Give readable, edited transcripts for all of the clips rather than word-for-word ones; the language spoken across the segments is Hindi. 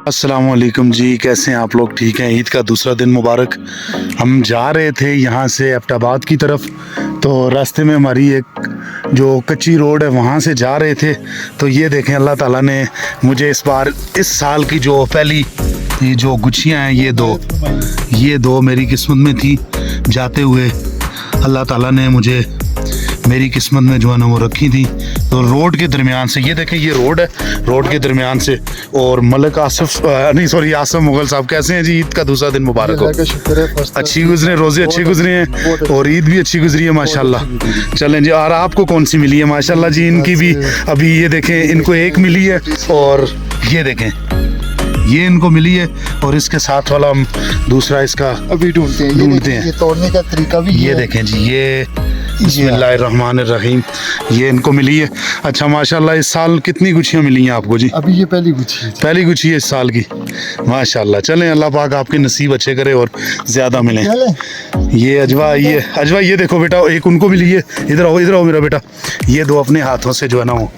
अस्सलाम वालेकुम जी, कैसे हैं आप लोग? ठीक हैं? ईद का दूसरा दिन मुबारक। हम जा रहे थे यहाँ से एबटाबाद की तरफ, तो रास्ते में हमारी एक जो कच्ची रोड है वहाँ से जा रहे थे। तो ये देखें, अल्लाह ताला ने मुझे इस बार इस साल की जो पहली ये जो गुच्छियाँ हैं ये दो मेरी किस्मत में थी जाते हुए। अल्लाह ताला ने मुझे मेरी किस्मत में जो है ना वो रखी थी। तो रोड के दरमियान से ये देखें, ये रोड है, रोड के दरमियान से। और मलिक आसिफ मुगल साहब, कैसे हैं जी? ईद का दूसरा दिन मुबारक हो। अच्छी गुजरे, रोज़े अच्छे गुजरे हैं और ईद भी अच्छी गुजरी है माशाल्लाह। चलें जी, और आपको कौन सी मिली है? माशाल्लाह जी, इनकी भी अभी ये देखें, इनको एक मिली है और ये देखें ये इनको मिली है। और इसके साथ वाला हम दूसरा इसका अभी ढूंढते हैं। ये तोड़ने का तरीका भी ये देखें जी, ये बिस्मिल्लाहिर्रहमानिर्रहीम, ये इनको मिली है। अच्छा माशाल्लाह, इस साल कितनी गुच्छियाँ मिली हैं आपको जी? अभी ये पहली गुच्छी है इस साल की माशाल्लाह। चलें, अल्लाह पाक आपके नसीब अच्छे करे और ज़्यादा मिले। ये अजवा ये देखो बेटा, एक उनको मिली है। इधर आओ मेरा बेटा। ये दो अपने हाथों से जो है ना वो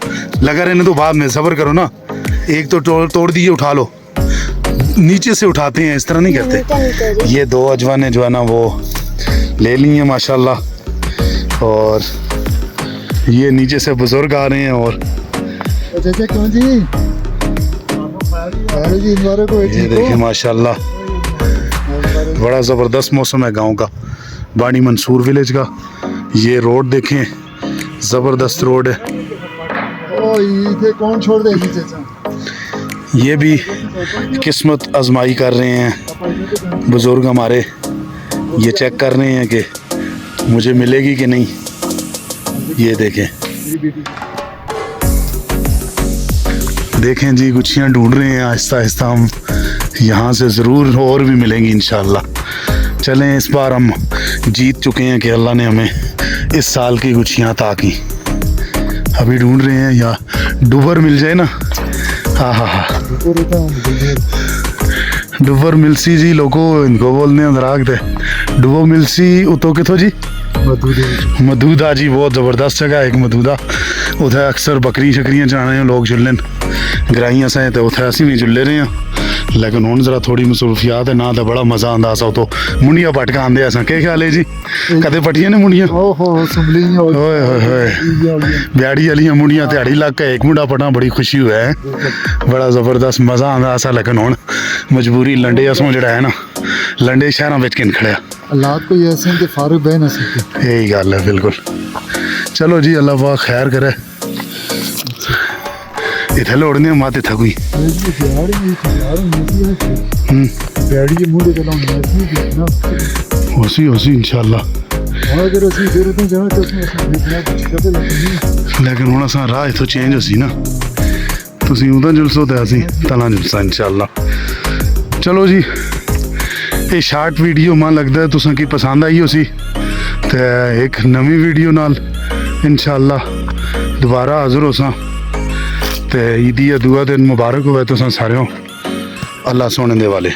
लगा रहने तो बाद में सब्र करो ना। एक तो तोड़ दीजिए, उठा लो, नीचे से उठाते हैं, इस तरह नहीं करते। ये दो अजवाने जो है ना वो ले ली हैं माशाल्लाह। और ये नीचे से बुजुर्ग आ रहे हैं। और क्यों जी? ये देखें माशाल्लाह, बड़ा ज़बरदस्त मौसम है गांव का, बानी मंसूर विलेज का। ये रोड देखें, ज़बरदस्त रोड है। कौन छोड़ देगी चाचा? ये भी किस्मत आजमाई कर रहे हैं बुजुर्ग हमारे। ये चेक कर रहे हैं कि मुझे मिलेगी कि नहीं। ये देखें जी, गुच्छियाँ ढूंढ रहे हैं आहिस्ता आहिस्ता। हम यहाँ से ज़रूर और भी मिलेंगी इंशाल्लाह। चलें, इस बार हम जीत चुके हैं कि अल्लाह ने हमें इस साल की गुच्छियाँ अता की। अभी ढूंढ रहे हैं, या डुबर मिल जाए ना। हाँ, डुबर मिलसी जी, लोगों इनको बोलने हैं दराग थे। डुबो मिलसी उतो कितो जी? मधुदा जी, बहुत ज़बरदस्त जगह एक मधुदा। उत्थे अक्सर बकरी शकरियाँ चढ़ाने लोग जुल्लन ग्राइयां से, तो उत्थे असीं भी जुल्ले रहे हैं। लेकिन हुण जरा थोड़ी मसरूफियात है ना, तो बड़ा मज़ा आंदा सा। तो मुंडियां पट के आंदे असां। क्या ख्याल है जी? कदे पटियां ने मुंडियां? ब्याड़ी वाली मुंडियां ध्याड़ी लग के एक मुंडा पटा, बड़ी खुशी हुआ है, बड़ा ज़बरदस्त मज़ा आंदा सा। लेकिन हुण मजबूरी लंडे असों जड़ा है ना, लंडे शहरों में किन खड़िया हालात कोई ऐसे हैं कि फारूक बह ना सके। यही गल है बिल्कुल। चलो जी, अल्लाह पाक खैर करे। इत्थे लोड़ने मत इत्थे कोई होसी इंशाल्लाह। लेकिन हुण असां राह इत्थों चेंज होसी ना, तुसीं उधर जुलसो ते असीं तलां जुलसा इंशाल्लाह। चलो जी, ये शार्ट वीडियो मैं लगता है तुसां की पसंद आई होसी। ते एक नवी वीडियो नाल इंशाल्लाह दोबारा हाजिर होसां। ते ईदी दुआ दिन मुबारक होवे तुसां सारेओं। अल्लाह सोने दे वाले।